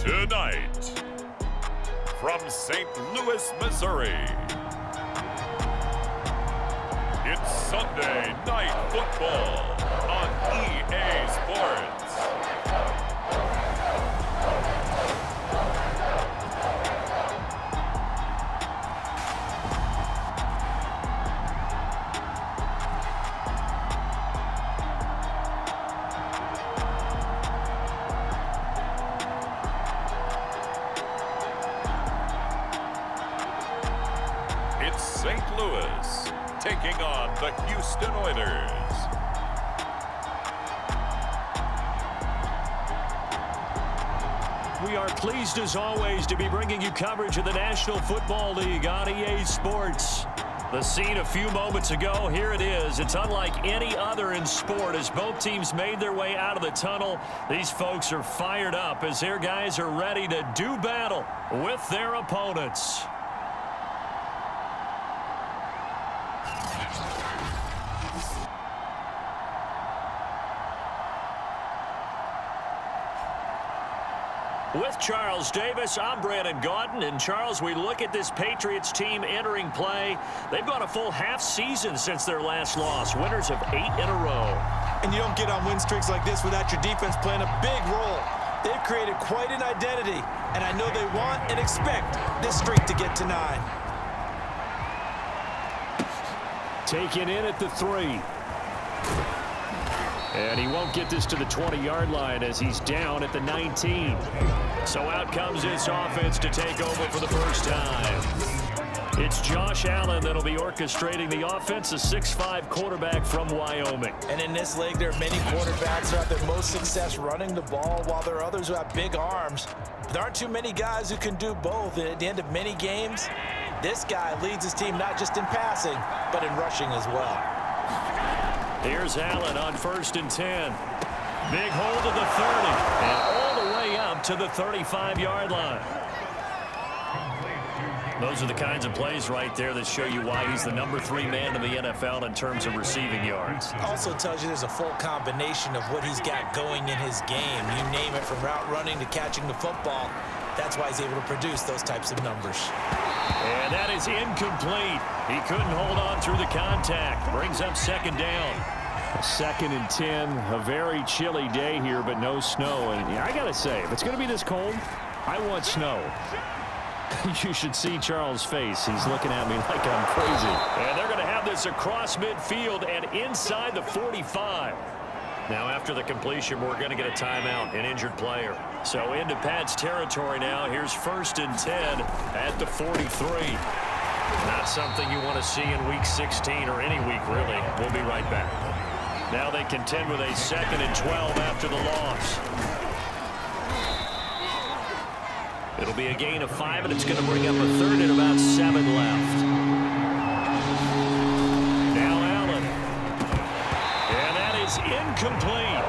Tonight, from St. Louis, Missouri, it's Sunday Night Football on EA Sports. It's St. Louis taking on the Houston Oilers. We are pleased as always to be bringing you coverage of the National Football League on EA Sports. The scene a few moments ago, here it is. It's unlike any other in sport as both teams made their way out of the tunnel. These folks are fired up as their guys are ready to do battle with their opponents. With Charles Davis, I'm Brandon Gaudin. And Charles, we look at this Patriots team entering play. They've gone a full half season since their last loss, winners of 8 in a row. And you don't get on win streaks like this without your defense playing a big role. They've created quite an identity, and I know they want and expect this streak to get to 9. Taken in at the 3. And he won't get this to the 20-yard line as he's down at the 19. So out comes this offense to take over for the first time. It's Josh Allen that'll be orchestrating the offense, a 6'5" quarterback from Wyoming. And in this league, there are many quarterbacks who have their most success running the ball, while there are others who have big arms. But there aren't too many guys who can do both. And at the end of many games, this guy leads his team not just in passing, but in rushing as well. Here's Allen on 1st and 10. Big hold of the 30. And all the way up to the 35-yard line. Those are the kinds of plays right there that show you why he's the number 3 man in the NFL in terms of receiving yards. Also tells you there's a full combination of what he's got going in his game. You name it, from route running to catching the football. That's why he's able to produce those types of numbers. And that is incomplete. He couldn't hold on through the contact. Brings up 2nd down. 2nd and 10. A very chilly day here, but no snow. And I got to say, if it's going to be this cold, I want snow. You should see Charles' face. He's looking at me like I'm crazy. And they're going to have this across midfield and inside the 45. Now, after the completion, we're going to get a timeout, an injured player. So into Pat's territory now. Here's 1st and 10 at the 43. Not something you want to see in Week 16 or any week, really. We'll be right back. Now they contend with a 2nd and 12 after the loss. It'll be a gain of 5, and it's going to bring up a 3rd and about 7 left. Now Allen. And that is incomplete.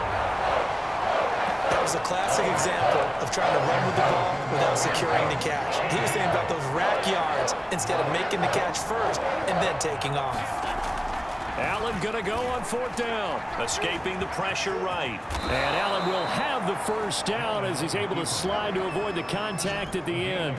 That was a classic example of trying to run with the ball without securing the catch. He was thinking about those rack yards instead of making the catch first and then taking off. Allen going to go on 4th down, escaping the pressure right. And Allen will have the 1st down as he's able to slide to avoid the contact at the end.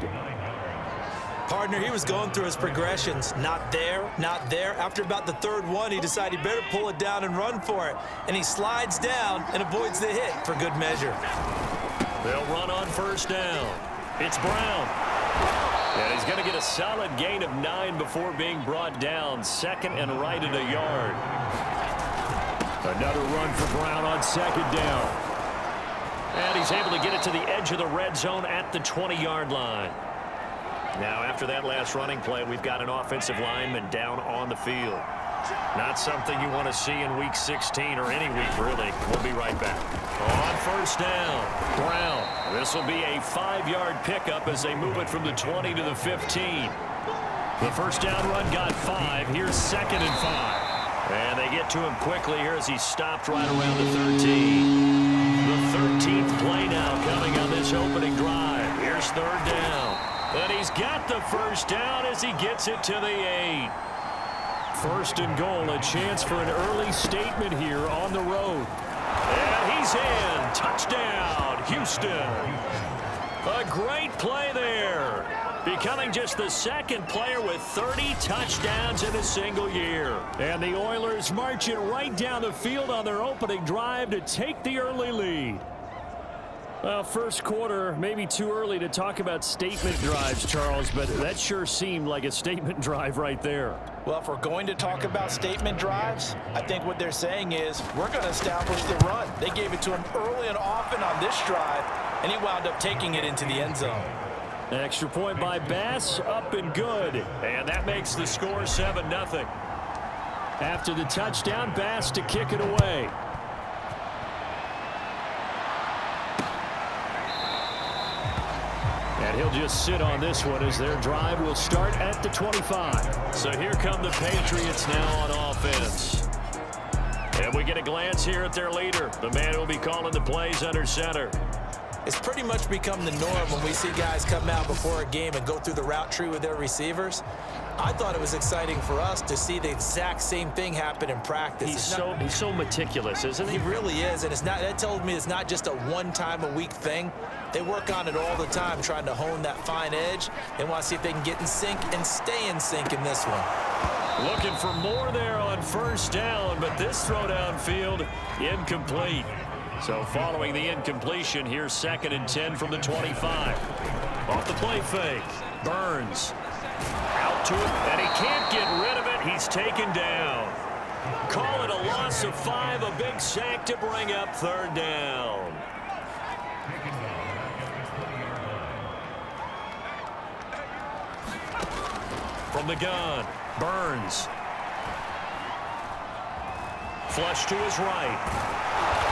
Partner, he was going through his progressions. Not there, not there. After about the 3rd one, he decided he better pull it down and run for it. And he slides down and avoids the hit for good measure. They'll run on 1st down. It's Brown. And he's going to get a solid gain of 9 before being brought down. 2nd and right at a yard. Another run for Brown on 2nd down. And he's able to get it to the edge of the red zone at the 20-yard line. Now, after that last running play, we've got an offensive lineman down on the field. Not something you want to see in Week 16 or any week, really. We'll be right back. On 1st down, Brown. This will be a 5-yard pickup as they move it from the 20 to the 15. The 1st down run got 5. Here's 2nd and 5. And they get to him quickly here as he stopped right around the 13. The 13th play now coming on this opening drive. Here's 3rd down. And he's got the 1st down as he gets it to the 8. 1st and goal, a chance for an early statement here on the road. And he's in. Touchdown, Houston. A great play there. Becoming just the second player with 30 touchdowns in a single year. And the Oilers march it right down the field on their opening drive to take the early lead. Well, first quarter, maybe too early to talk about statement drives, Charles, but that sure seemed like a statement drive right there. Well, if we're going to talk about statement drives, I think what they're saying is we're going to establish the run. They gave it to him early and often on this drive, and he wound up taking it into the end zone. An extra point by Bass, up and good. And that makes the score 7-0. After the touchdown, Bass to kick it away. And he'll just sit on this one as their drive will start at the 25. So here come the Patriots now on offense. And we get a glance here at their leader, the man who will be calling the plays under center. It's pretty much become the norm when we see guys come out before a game and go through the route tree with their receivers. I thought it was exciting for us to see the exact same thing happen in practice. He's so meticulous, isn't he? He really is, and that tells me it's not just a one-time-a-week thing. They work on it all the time, trying to hone that fine edge. They want to see if they can get in sync and stay in sync in this one. Looking for more there on first down, but this throw downfield incomplete. So following the incompletion, here's 2nd and 10 from the 25. Off the play fake. Burns. Out to it, and he can't get rid of it. He's taken down. Call it a loss of 5, a big sack to bring up 3rd down. From the gun, Burns. Flush to his right.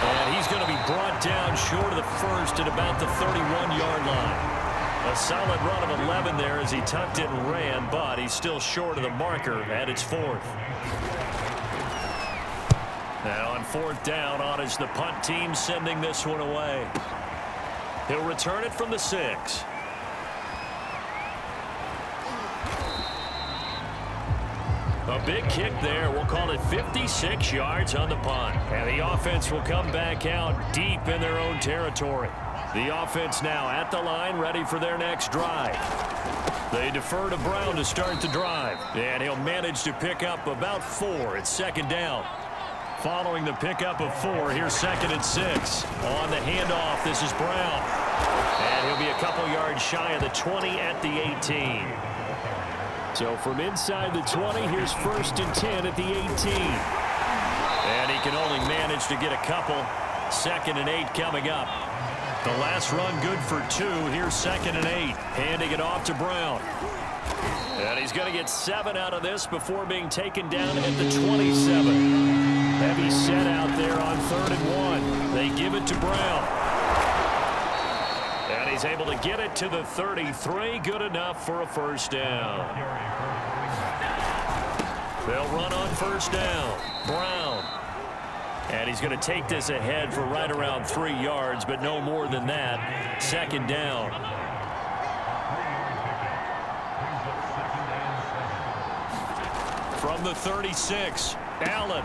And he's going to be brought down short of the first at about the 31-yard line. A solid run of 11 there as he tucked it and ran, but he's still short of the marker at its 4th. Now on 4th down, on is the punt team sending this one away. He'll return it from the 6. A big kick there. We'll call it 56 yards on the punt. And the offense will come back out deep in their own territory. The offense now at the line, ready for their next drive. They defer to Brown to start the drive. And he'll manage to pick up about 4. It's 2nd down. Following the pickup of 4, here's 2nd and 6. On the handoff, this is Brown. And he'll be a couple yards shy of the 20 at the 18. So from inside the 20, here's 1st and 10 at the 18. And he can only manage to get a couple. 2nd and 8 coming up. The last run good for 2. Here's 2nd and 8. Handing it off to Brown. And he's going to get 7 out of this before being taken down at the 27. Heavy set out there on 3rd and 1. They give it to Brown. And he's able to get it to the 33. Good enough for a 1st down. They'll run on 1st down. Brown. And he's going to take this ahead for right around 3 yards, but no more than that. 2nd down. From the 36, Allen.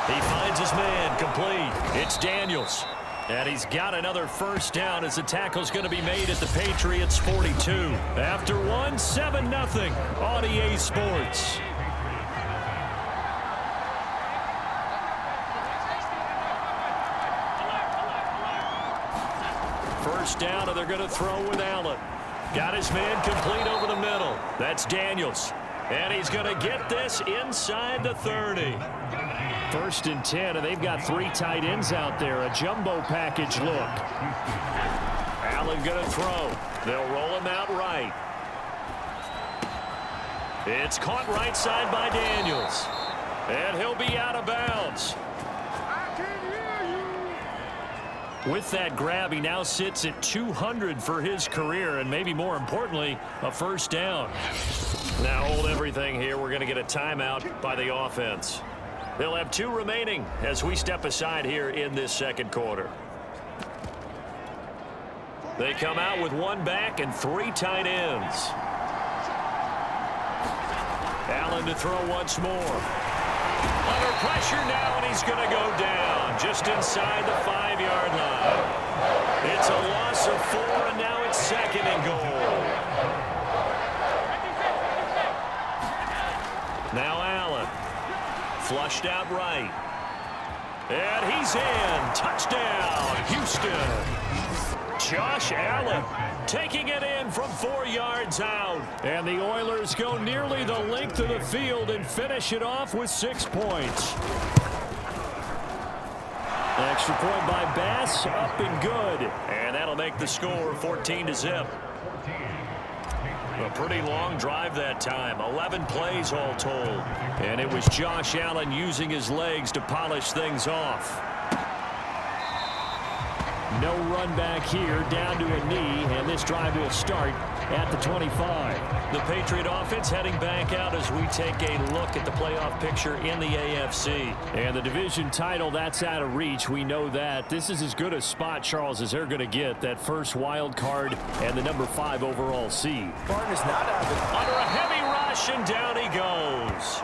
He finds his man, complete. It's Daniels. And he's got another 1st down as the tackle's going to be made at the Patriots 42. After 1, 7-0 on EA Sports. First down, and they're going to throw with Allen. Got his man complete over the middle. That's Daniels. And he's going to get this inside the 30. 1st and 10, and they've got 3 tight ends out there. A jumbo package look. Allen going to throw. They'll roll him out right. It's caught right side by Daniels. And he'll be out of bounds. With that grab, he now sits at 200 for his career, and maybe more importantly, a 1st down. Now hold everything here. We're going to get a timeout by the offense. They'll have 2 remaining as we step aside here in this 2nd quarter. They come out with 1 back and 3 tight ends. Allen to throw once more. Under pressure now, and he's going to go down just inside the 5-yard line. It's a loss of 4, and now it's 2nd Flushed out right. And he's in. Touchdown, Houston. Josh Allen taking it in from 4 yards out. And the Oilers go nearly the length of the field and finish it off with 6 points. Extra point by Bass, up and good. And that'll make the score 14-0. A pretty long drive that time. 11 plays all told. And it was Josh Allen using his legs to polish things off. No run back here, down to a knee, and this drive will start at the 25. The Patriot offense heading back out as we take a look at the playoff picture in the AFC. And the division title, that's out of reach. We know that. This is as good a spot, Charles, as they're going to get. That first wild card and the number 5 overall seed. Barton is not out of it. Under a heavy rush, and down he goes.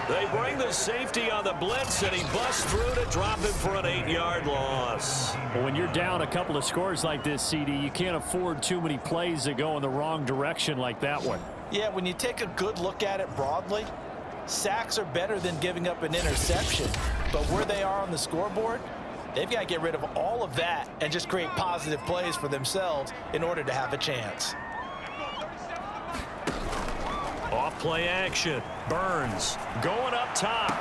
They bring the safety on the blitz, and he busts through to drop him for an 8-yard loss. Well, when you're down a couple of scores like this, CD, you can't afford too many plays that go in the wrong direction like that one. Yeah, when you take a good look at it broadly, sacks are better than giving up an interception. But where they are on the scoreboard, they've got to get rid of all of that and just create positive plays for themselves in order to have a chance. Off play action. Burns going up top.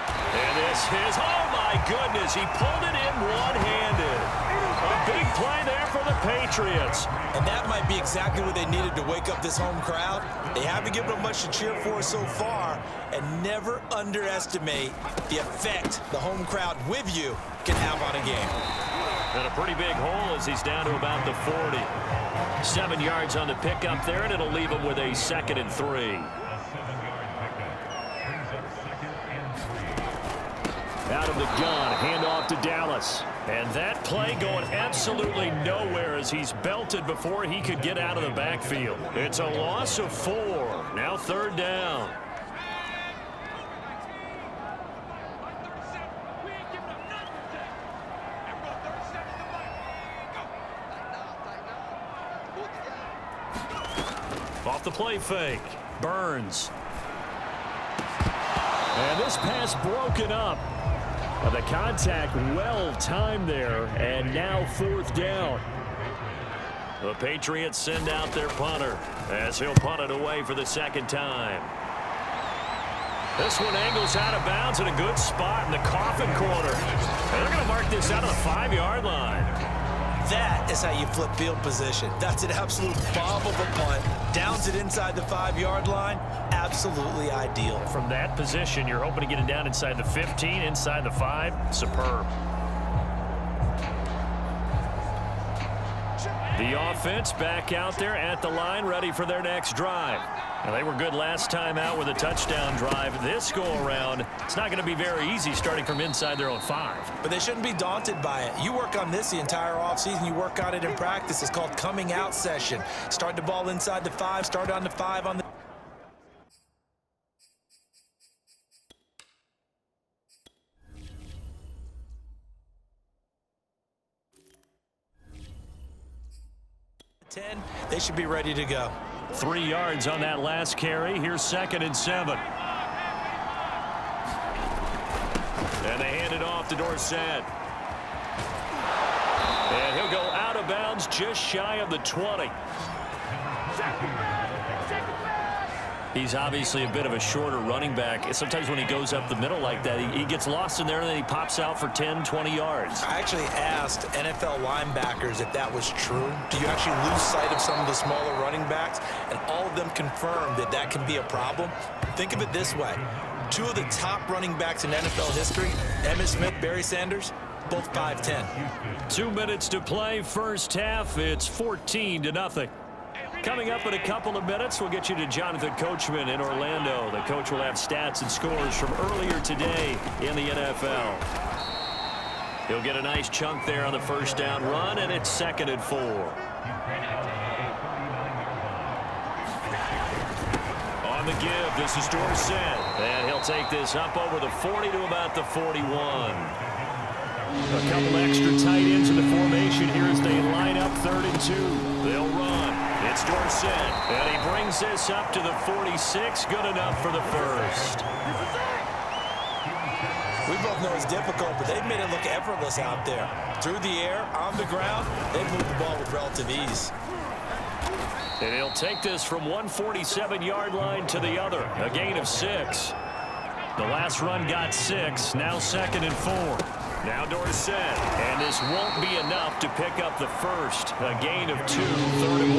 And this is, oh my goodness, he pulled it in one-handed. A big play there for the Patriots. And that might be exactly what they needed to wake up this home crowd. They haven't given them much to cheer for so far, and never underestimate the effect the home crowd with you can have on a game. And a pretty big hole as he's down to about the 40. 7 yards on the pickup there, and it'll leave him with a 2nd and 3. Out of the gun, handoff to Dallas. And that play going absolutely nowhere as he's belted before he could get out of the backfield. It's a loss of 4. Now 3rd down. Off the play fake. Burns. And this pass broken up. The contact well timed there, and now 4th down. The Patriots send out their punter as he'll punt it away for the 2nd time. This one angles out of bounds in a good spot in the coffin corner. And they're going to mark this out of the 5-yard line. That is how you flip field position. That's an absolute bomb of a punt. Downs it inside the 5-yard line. Absolutely ideal. From that position, you're hoping to get it down inside the 15, inside the 5. Superb. The offense back out there at the line, ready for their next drive. Now, they were good last time out with a touchdown drive. This go-around, it's not going to be very easy starting from inside their own 5. But they shouldn't be daunted by it. You work on this the entire offseason. You work on it in practice. It's called coming out session. Start the ball inside the 5, start on the 5 on the... They should be ready to go. 3 yards on that last carry. Here's 2nd and 7. And they hand it off to Dorsett. And he'll go out of bounds just shy of the 20. He's obviously a bit of a shorter running back. Sometimes when he goes up the middle like that, he gets lost in there and then he pops out for 10, 20 yards. I actually asked NFL linebackers if that was true. Do you actually lose sight of some of the smaller running backs? And all of them confirmed that that can be a problem. Think of it this way. 2 of the top running backs in NFL history, Emmitt Smith, Barry Sanders, both 5'10". 2 minutes to play, first half. It's 14-0. Coming up in a couple of minutes, we'll get you to Jonathan Coachman in Orlando. The coach will have stats and scores from earlier today in the NFL. He'll get a nice chunk there on the first down run, and it's 2nd and 4. On the give, this is Dorsett. And he'll take this up over the 40 to about the 41. A couple extra tight ends in the formation here as they line up 3rd and 2. They'll run. It's Dorsett, and he brings this up to the 46. Good enough for the first. We both know it's difficult, but they've made it look effortless out there. Through the air, on the ground, they move the ball with relative ease. And he'll take this from 147-yard line to the other, a gain of 6. The last run got 6, now 2nd and 4. Now Dorsett, and this won't be enough to pick up the first, a gain of 2, 3rd and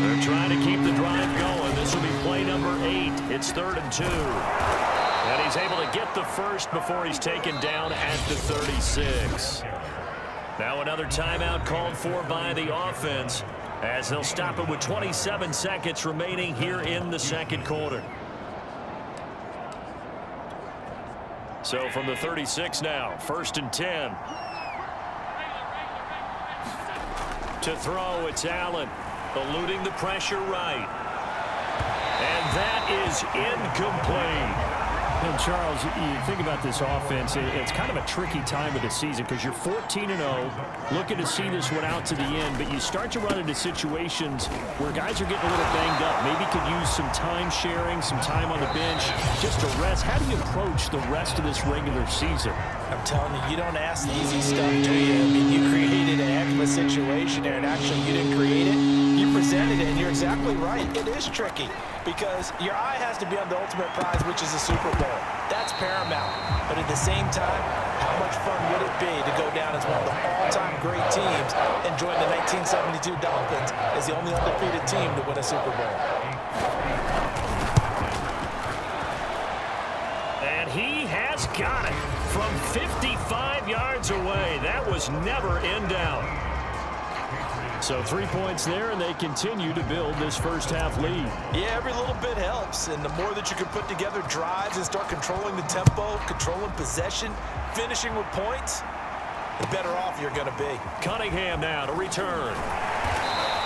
1. They're trying to keep the drive going. This will be play number 8. It's 3rd and 2. And he's able to get the first before he's taken down at the 36. Now another timeout called for by the offense as they'll stop it with 27 seconds remaining here in the second quarter. So from the 36 now, 1st and 10. To throw, it's Allen, eluding the pressure right. And that is incomplete. And Charles, you think about this offense, it's kind of a tricky time of the season because you're 14-0, looking to see this one out to the end, but you start to run into situations where guys are getting a little banged up, maybe could use some time sharing, some time on the bench, just to rest. How do you approach the rest of this regular season? I'm telling you, you don't ask the easy stuff, do you? I mean, you created a heck of a situation there, and actually you didn't create it. You presented it, and you're exactly right. It is tricky because your eye has to be on the ultimate prize, which is the Super Bowl. That's paramount. But at the same time, how much fun would it be to go down as one of the all-time great teams and join the 1972 Dolphins as the only undefeated team to win a Super Bowl? And he has got it from 55 yards away. That was never in doubt. So 3 points there, and they continue to build this first half lead. Yeah, every little bit helps, and the more that you can put together drives and start controlling the tempo, controlling possession, finishing with points, the better off you're going to be. Cunningham now to return.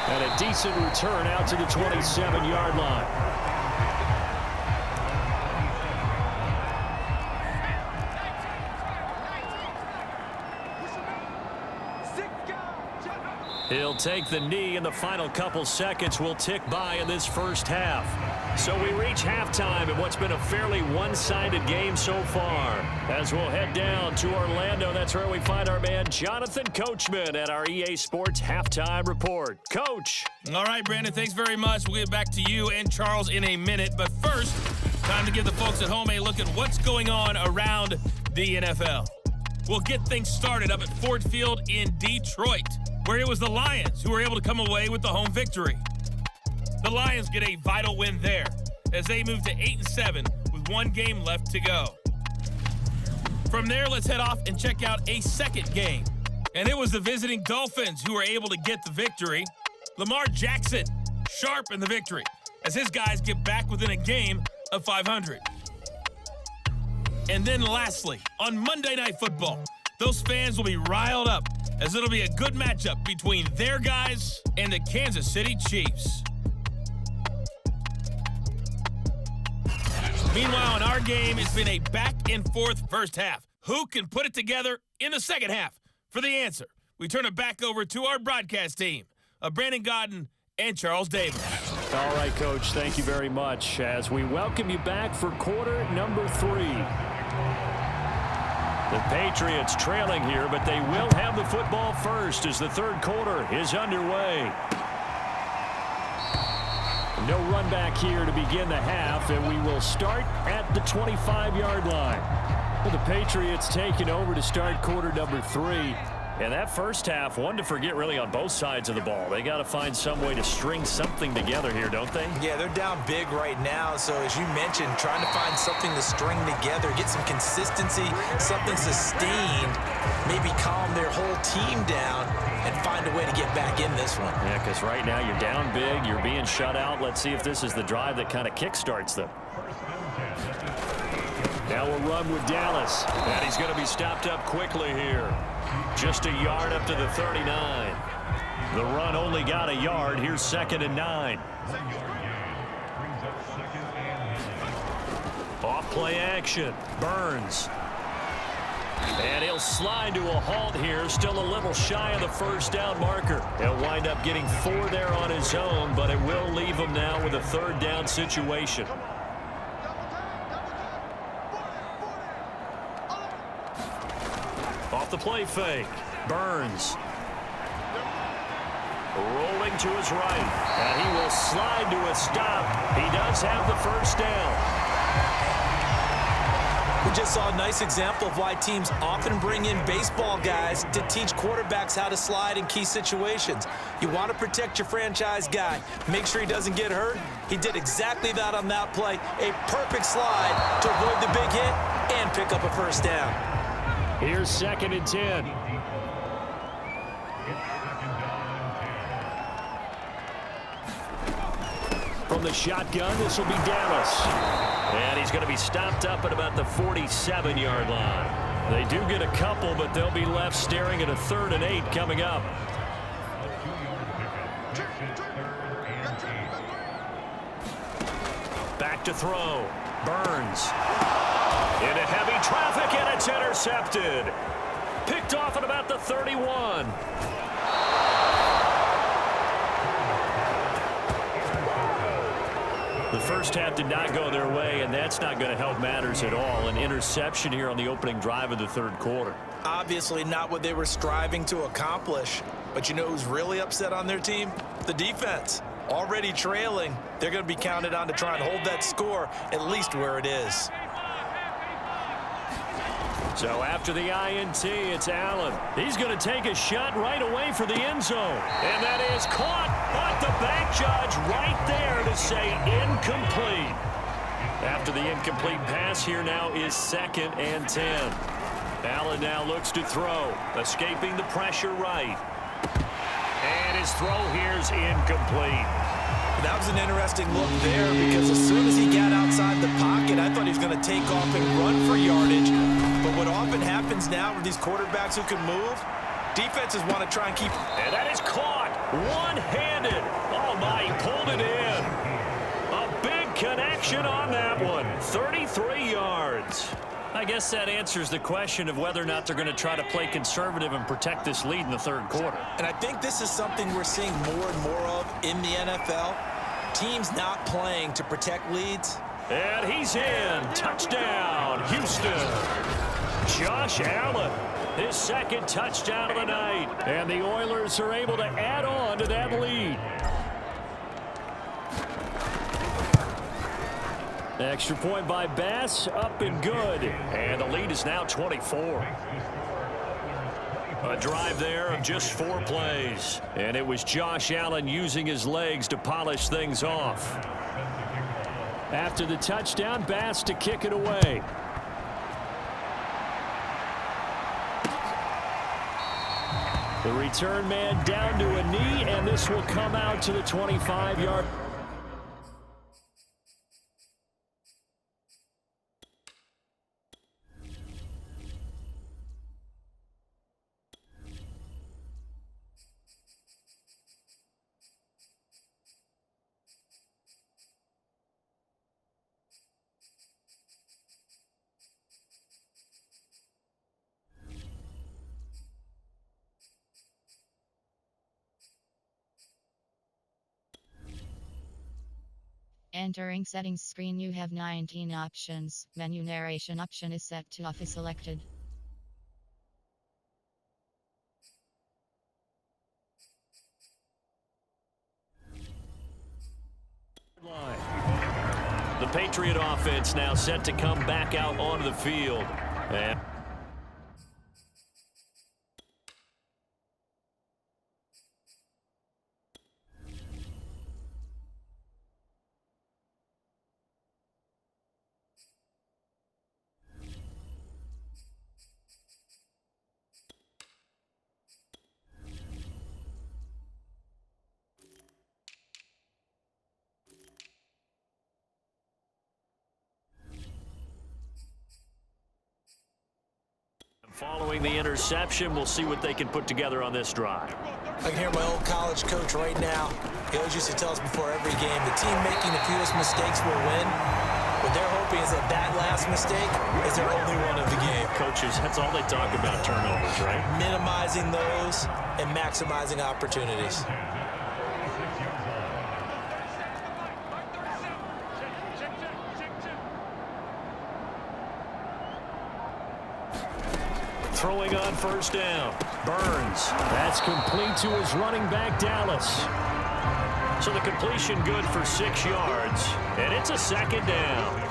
And a decent return out to the 27-yard line. He'll take the knee, and the final couple seconds will tick by in this first half. So we reach halftime in what's been a fairly one-sided game so far. As we'll head down to Orlando, that's where we find our man Jonathan Coachman at our EA Sports Halftime Report. Coach. All right, Brandon, thanks very much. We'll get back to you and Charles in a minute. But first, time to give the folks at home a look at what's going on around the NFL. We'll get things started up at Ford Field in Detroit, where it was the Lions who were able to come away with the home victory. The Lions get a vital win there as they move to 8-7 with one game left to go. From there, let's head off and check out a second game. And it was the visiting Dolphins who were able to get the victory. Lamar Jackson sharp in the victory as his guys get back within a game of 500. And then lastly, on Monday Night Football, those fans will be riled up as it'll be a good matchup between their guys and the Kansas City Chiefs. Meanwhile, in our game, it's been a back-and-forth first half. Who can put it together in the second half? For the answer, we turn it back over to our broadcast team of Brandon Godden and Charles Davis. All right, Coach, thank you very much as we welcome you back for quarter number 3. The Patriots trailing here, but they will have the football first as the third quarter is underway. No run back here to begin the half, and we will start at the 25-yard line. Well, the Patriots taking over to start quarter number 3. And that first half, one to forget really on both sides of the ball. They got to find some way to string something together here, don't they? Yeah, they're down big right now. So as you mentioned, trying to find something to string together, get some consistency, something sustained, maybe calm their whole team down and find a way to get back in this one. Yeah, because right now you're down big, you're being shut out. Let's see if this is the drive that kind of kickstarts them. Now we'll run with Dallas. And he's going to be stopped up quickly here. Just a yard up to the 39. The run only got a yard. Here's 2nd and 9. Off play action. Burns. And he'll slide to a halt here. Still a little shy of the first down marker. He'll wind up getting 4 there on his own, but it will leave him now with a third down situation. the play fake. Burns. Rolling to his right. And he will slide to a stop. He does have the first down. We just saw a nice example of why teams often bring in baseball guys to teach quarterbacks how to slide in key situations. You want to protect your franchise guy. Make sure he doesn't get hurt. He did exactly that on that play. A perfect slide to avoid the big hit and pick up a first down. Here's 2nd and 10. From the shotgun, this will be Dallas. And he's going to be stopped up at about the 47-yard line. They do get a couple, but they'll be left staring at a 3rd and 8 coming up. Back to throw. Burns. Into heavy traffic, and it's intercepted. Picked off at about the 31. The first half did not go their way, and that's not going to help matters at all. An interception here on the opening drive of the 3rd quarter. Obviously not what they were striving to accomplish. But you know who's really upset on their team? The defense. Already trailing. They're going to be counted on to try and hold that score at least where it is. So after the INT, it's Allen. He's going to take a shot right away for the end zone. And that is caught. But the back judge right there to say incomplete. After the incomplete pass, here now is 2nd and 10. Allen now looks to throw. Escaping the pressure right. And his throw here is incomplete. That was an interesting look there because as soon as he got outside the pocket, I thought he was going to take off and run for yardage. But what often happens now with these quarterbacks who can move, defenses want to try and keep. And that is caught one-handed. Oh, my, he pulled it in. A big connection on that one. 33 yards. I guess that answers the question of whether or not they're going to try to play conservative and protect this lead in the 3rd quarter. And I think this is something we're seeing more and more of in the NFL. Teams not playing to protect leads. And he's in. Touchdown, Houston. Josh Allen, his 2nd touchdown of the night. And the Oilers are able to add on to that lead. Extra point by Bass, up and good. And the lead is now 24. A drive there of just 4 plays. And it was Josh Allen using his legs to polish things off. After the touchdown, Bass to kick it away. The return man down to a knee, and this will come out to the 25-yard. Entering settings screen, you have 19 options. Menu narration option is set to off is selected. The Patriot offense now set to come back out onto the field. And following the interception, we'll see what they can put together on this drive. I can hear my old college coach right now. He always used to tell us before every game, the team making the fewest mistakes will win. What they're hoping is that that last mistake is their only one of the game. Coaches, that's all they talk about, turnovers, right? Minimizing those and maximizing opportunities. throwing on first down. Burns. That's complete to his running back, Dallas. So the completion good for 6 yards, and it's a second down.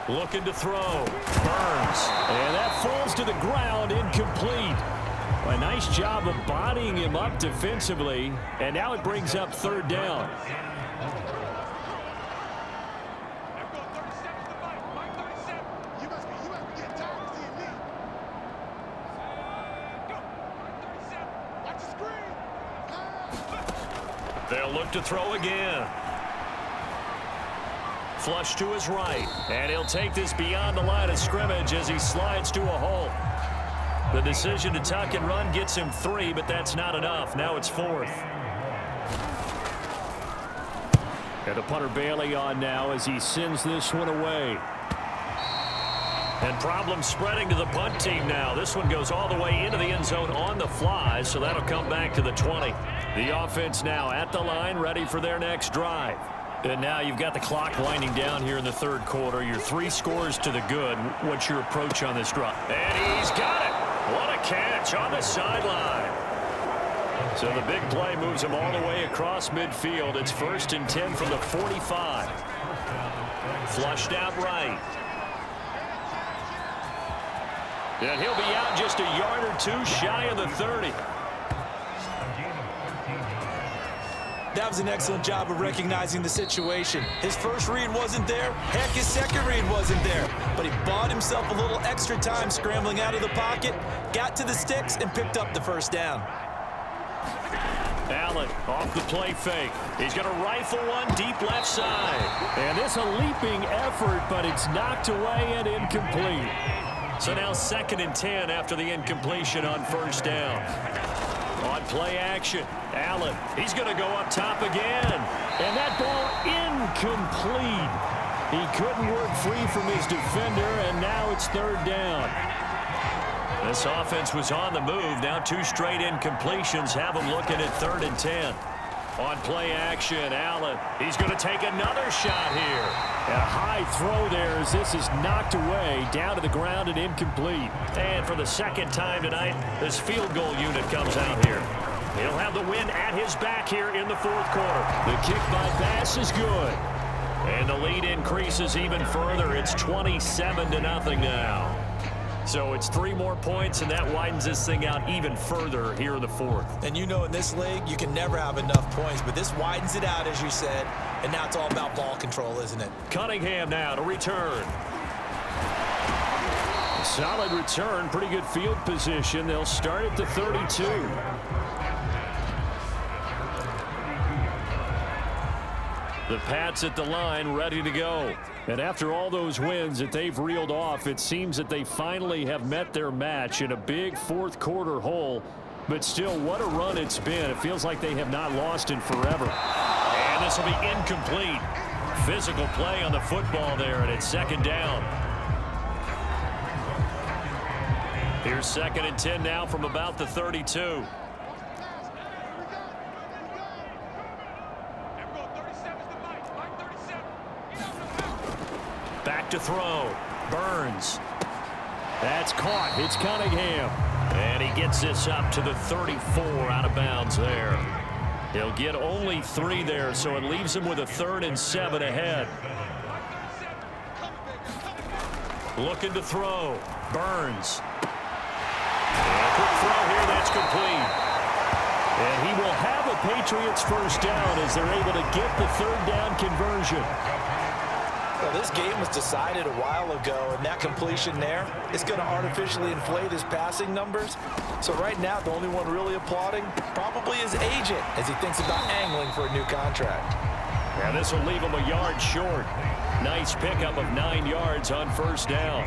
Looking to throw. Burns. And that falls to the ground, incomplete. A nice job of bodying him up defensively, and now it brings up third down. They'll look to throw again. Flush to his right, and he'll take this beyond the line of scrimmage as he slides to a hole. The decision to tuck and run gets him 3, but that's not enough. Now it's 4th. And the punter Bailey on now as he sends this one away. And problems spreading to the punt team now. This one goes all the way into the end zone on the fly, so that'll come back to the 20. The offense now at the line, ready for their next drive. And now you've got the clock winding down here in the third quarter. You're 3 scores to the good. What's your approach on this drive? And he's got it. What a catch on the sideline. So the big play moves him all the way across midfield. It's 1st and 10 from the 45. Flushed out right. And he'll be out just a yard or 2 shy of the 30. That was an excellent job of recognizing the situation. His first read wasn't there. Heck, his second read wasn't there. But he bought himself a little extra time scrambling out of the pocket, got to the sticks, and picked up the first down. Allen off the play fake. He's going to rifle one deep left side. And it's a leaping effort, but it's knocked away and incomplete. So now 2nd and 10 after the incompletion on first down. On play action, Allen, he's going to go up top again. And that ball incomplete. He couldn't work free from his defender, and now it's 3rd down. This offense was on the move. Now 2 straight incompletions have them looking at 3rd and 10. On play action, Allen, he's going to take another shot here. And a high throw there as this is knocked away, down to the ground and incomplete. And for the 2nd time tonight, this field goal unit comes out here. He'll have the win at his back here in the 4th quarter. The kick by pass is good. And the lead increases even further. It's 27-0 now. So it's 3 more points, and that widens this thing out even further here in the 4th. And you know in this league, you can never have enough points, but this widens it out, as you said, and now it's all about ball control, isn't it? Cunningham now to return. A solid return, pretty good field position. They'll start at the 32. The Pats at the line, ready to go. And after all those wins that they've reeled off, it seems that they finally have met their match in a big 4th quarter hole. But still, what a run it's been. It feels like they have not lost in forever. And this will be incomplete. Physical play on the football there, and it's 2nd down. Here's 2nd and 10 now from about the 32. Back to throw. Burns. That's caught. It's Cunningham. And he gets this up to the 34 out of bounds there. He'll get only 3 there, so it leaves him with a 3rd and 7 ahead. Looking to throw. Burns. And a quick throw here. That's complete. And he will have a Patriots first down as they're able to get the 3rd down conversion. Well, this game was decided a while ago, and that completion there is going to artificially inflate his passing numbers. So right now, the only one really applauding probably his agent as he thinks about angling for a new contract. Yeah, this will leave him a yard short. Nice pickup of 9 yards on first down.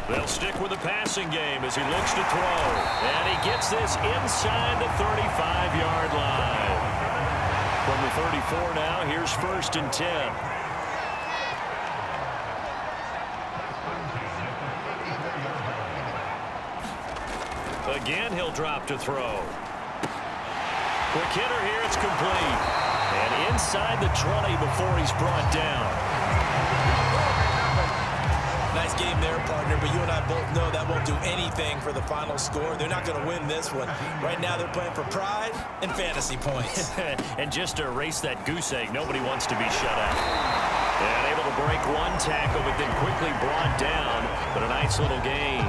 They'll stick with the passing game as he looks to throw. And he gets this inside the 35-yard line. From the 34 now. Here's 1st and 10. Again, he'll drop to throw. Quick hitter here. It's complete. And inside the 20 before he's brought down. Nice game there, partner, but you and I both know that won't do anything for the final score. They're not going to win this one. Right now, they're playing for pride and fantasy points. And just to erase that goose egg, nobody wants to be shut out. And able to break one tackle, but then quickly brought down, but a nice little gain.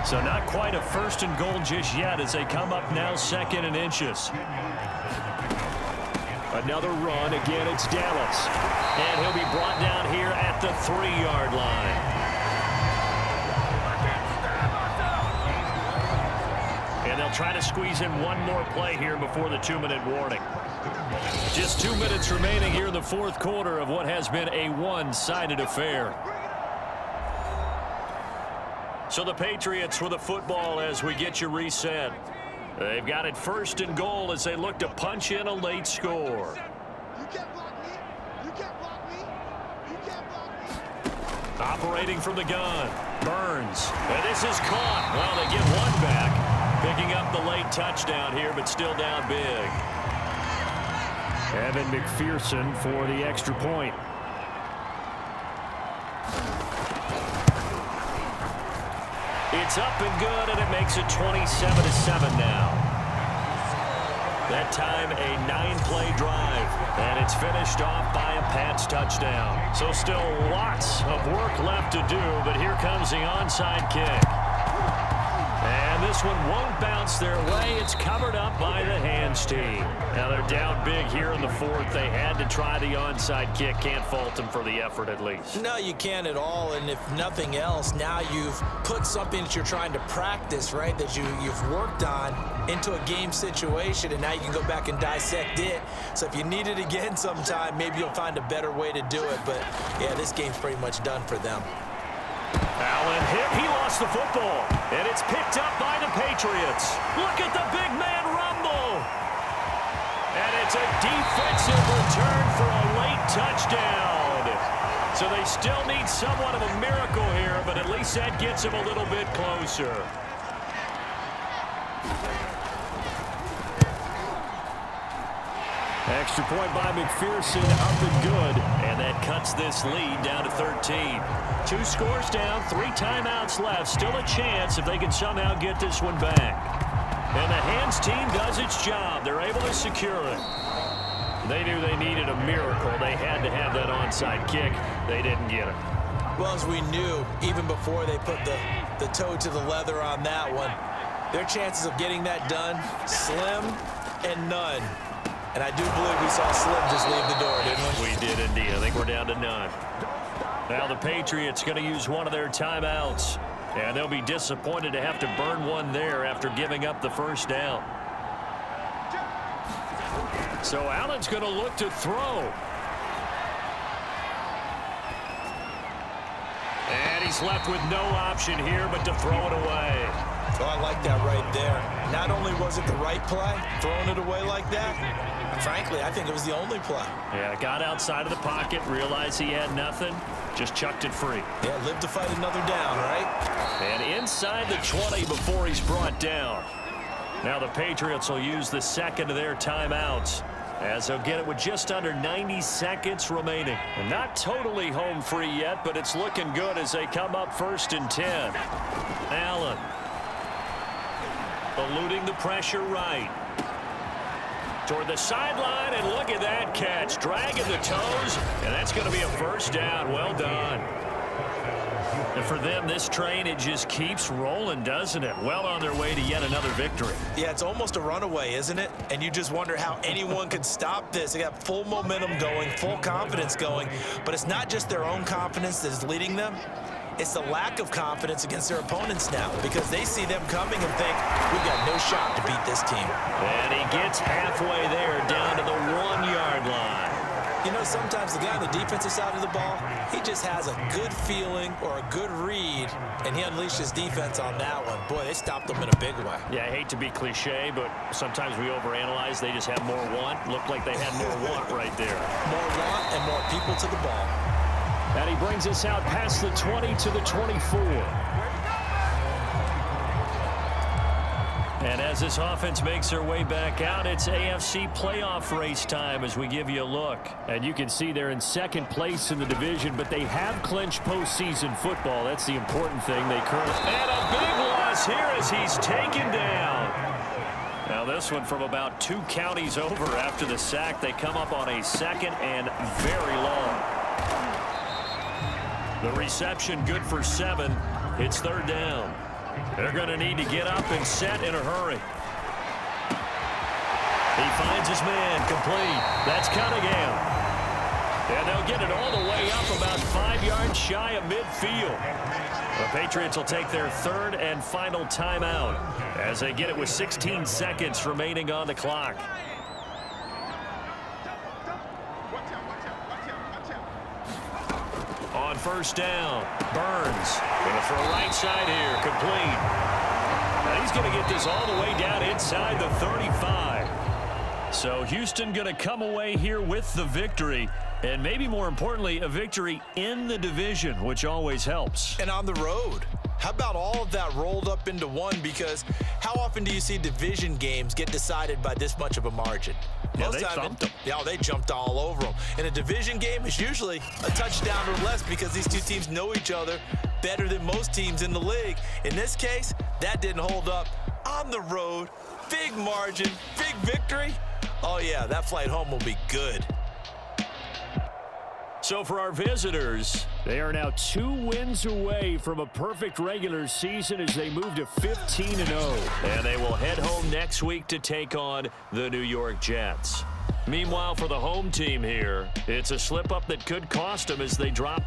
So not quite a 1st and goal just yet as they come up now 2nd and inches. Another run. Again, it's Dallas. And he'll be brought down here at the 3-yard line. And they'll try to squeeze in one more play here before the 2-minute warning. Just 2 minutes remaining here in the 4th quarter of what has been a one-sided affair. So the Patriots with the football as we get you reset. They've got it 1st and goal as they look to punch in a late score. You can't block me. You can't block me. You can't block me. Operating from the gun. Burns. And this is caught. Well, they get one back. Picking up the late touchdown here, but still down big. Evan McPherson for the extra point. It's up and good, and it makes it 27-7 now. That time, a 9-play drive, and it's finished off by a Pats touchdown. So still lots of work left to do, but here comes the onside kick. And this one won't bounce their way. It's covered up by the hands team. Now they're down big here in the 4th. They had to try the onside kick. Can't fault them for the effort at least. No, you can't at all, and if nothing else, now you've put something that you're trying to practice, right, that you've worked on into a game situation, and now you can go back and dissect it. So if you need it again sometime, maybe you'll find a better way to do it. But, yeah, this game's pretty much done for them. Allen hit. He lost the football, and it's picked up by the Patriots. Look at the big man rumble. And it's a defensive return for a late touchdown. So they still need somewhat of a miracle here, but at least that gets them a little bit closer. Extra point by McPherson, up and good. And that cuts this lead down to 13. 2 scores down, 3 timeouts left. Still a chance if they can somehow get this one back. And the hands team does its job. They're able to secure it. They knew they needed a miracle. They had to have that onside kick. They didn't get it. Well, as we knew, even before they put the toe to the leather on that one, their chances of getting that done, slim and none. And I do believe we saw Slim just leave the door, didn't we? We did indeed. I think we're down to none. Now the Patriots going to use one of their timeouts. And they'll be disappointed to have to burn one there after giving up the first down. So Allen's going to look to throw. And he's left with no option here but to throw it away. Oh, I like that right there. Not only was it the right play, throwing it away like that, frankly, I think it was the only play. Yeah, got outside of the pocket, realized he had nothing, just chucked it free. Yeah, live to fight another down, right? And inside the 20 before he's brought down. Now the Patriots will use the second of their timeouts as they'll get it with just under 90 seconds remaining. And not totally home free yet, but it's looking good as they come up 1st and 10. Allen eluding the pressure right. Toward the sideline, and look at that catch. Dragging the toes, and that's going to be a first down. Well done. And for them, this train, it just keeps rolling, doesn't it? Well on their way to yet another victory. Yeah, it's almost a runaway, isn't it? And you just wonder how anyone could stop this. They got full momentum going, full confidence going. But it's not just their own confidence that is leading them. It's the lack of confidence against their opponents now because they see them coming and think, we've got no shot to beat this team. And he gets halfway there down to the 1-yard line. You You know, sometimes the guy on the defensive side of the ball, he just has a good feeling or a good read, and he unleashed his defense on that one. Boy, they stopped them in a big way. Yeah, I hate to be cliche, but sometimes we overanalyze. They just have more want. Looked like they had more want right there. More want and more people to the ball. And he brings us out past the 20 to the 24. And as this offense makes their way back out, it's AFC playoff race time as we give you a look. And you can see they're in second place in the division, but they have clinched postseason football. That's the important thing. They currently... And a big loss here as he's taken down. Now this one from about 2 counties over after the sack. They come up on a second and very long. The reception good for 7. It's 3rd down. They're going to need to get up and set in a hurry. He finds his man complete. That's Cunningham. And they'll get it all the way up about 5 yards shy of midfield. The Patriots will take their 3rd and final timeout as they get it with 16 seconds remaining on the clock. On 1st down, Burns going to throw right side here, complete. Now he's going to get this all the way down inside the 35. So Houston going to come away here with the victory, and maybe more importantly, a victory in the division, which always helps. And on the road. How about all of that rolled up into one? Because how often do you see division games get decided by this much of a margin? Yeah, they thumped them. Yeah, they jumped all over them. In a division game, it's usually a touchdown or less because these two teams know each other better than most teams in the league. In this case, that didn't hold up. On the road, big margin, big victory. Oh, yeah, that flight home will be good. So for our visitors, they are now 2 wins away from a perfect regular season as they move to 15-0. and they will head home next week to take on the New York Jets. Meanwhile, for the home team here, it's a slip-up that could cost them as they drop